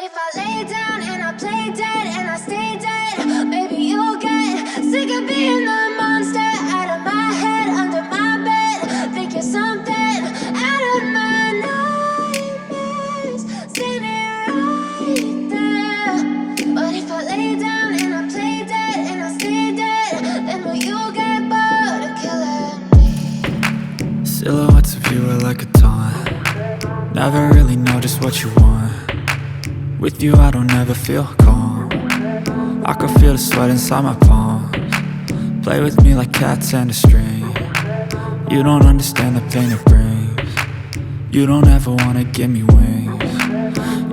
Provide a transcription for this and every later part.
if I lay down and I play dead and I stay dead, maybe you'll get sick of being the monster out of my head, under my bed. Think you're something out of my nightmares, standing right there. But if I lay down and I play dead and I stay dead, then will you get bored of killing me? Silhouettes of you are like a taunt. Never really know just what you want. With you I don't ever feel calm. I can feel the sweat inside my palms. Play with me like cats and a string. You don't understand the pain it brings. You don't ever wanna give me wings.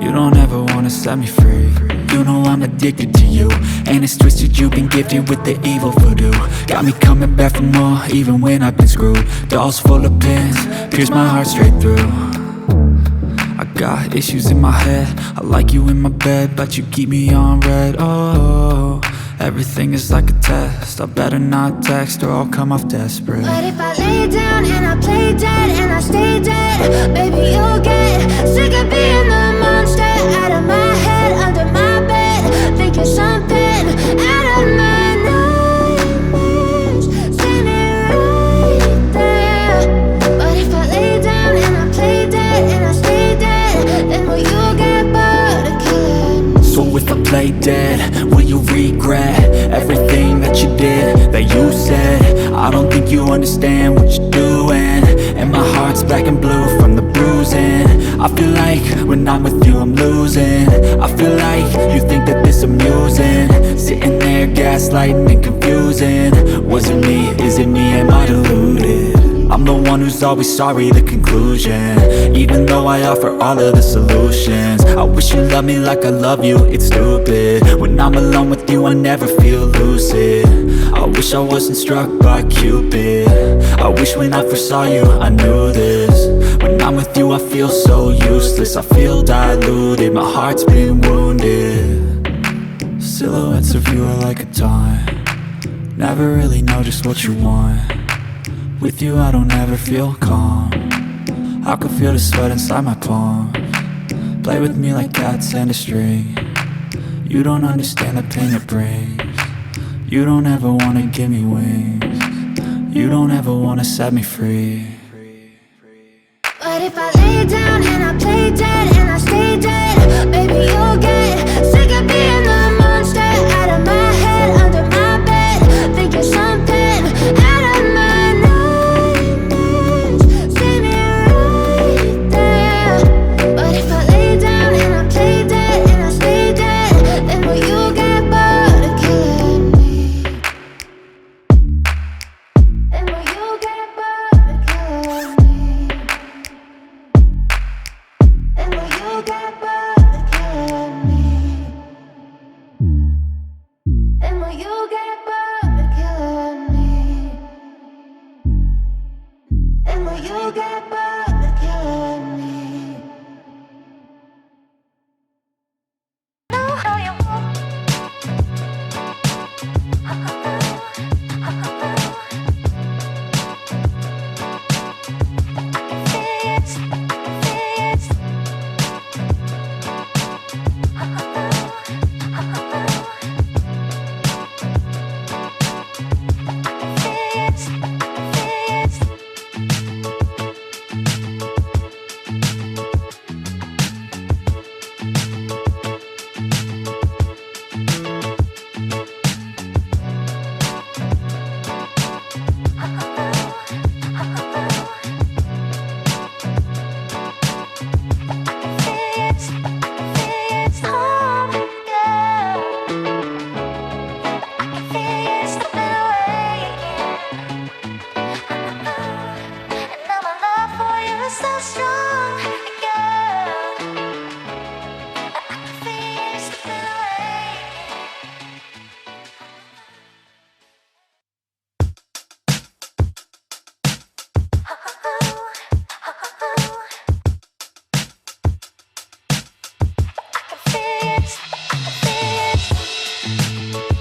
You don't ever wanna set me free. You know I'm addicted to you, and it's twisted, you've been gifted with the evil voodoo. Got me coming back for more, even when I've been screwed. Dolls full of pins, pierce my heart straight through. I got issues in my head, I like you in my bed, but you keep me on red. Oh, everything is like a test, I better not text or I'll come off desperate. But if I lay down and I play dead and I stay dead, baby you'll get sick of being the monster out of my head, under my bed. Think you're something out of my nightmares, standing right there. But if I lay down and I play dead and I stay dead, then will you get bored of killing me? So if I play dead, will you regret everything that you did, that you said? I don't think you understand what you're doing, and my heart's black and blue from the bruising. I feel like when I'm with you I'm losing. I feel like you think that this amusing, sitting there gaslighting and confusing. Was it me? Is it me? Am I deluded? I'm the one who's always sorry, the conclusion, even though I offer all of the solutions. I wish you loved me like I love you, it's stupid. When I'm alone with you I never feel lucid. I wish I wasn't struck by Cupid. I wish when I first saw you I knew this. When I'm with you I feel so useless, I feel diluted, my heart's been wounded. Silhouettes of you are like a taunt. Never really know just what you want. With you I don't ever feel calm. I can feel the sweat inside my palms. Play with me like cats and a string. You don't understand the pain it brings. You don't ever wanna give me wings. You don't ever wanna set me free. But if I lay down and I play dead and I stay dead,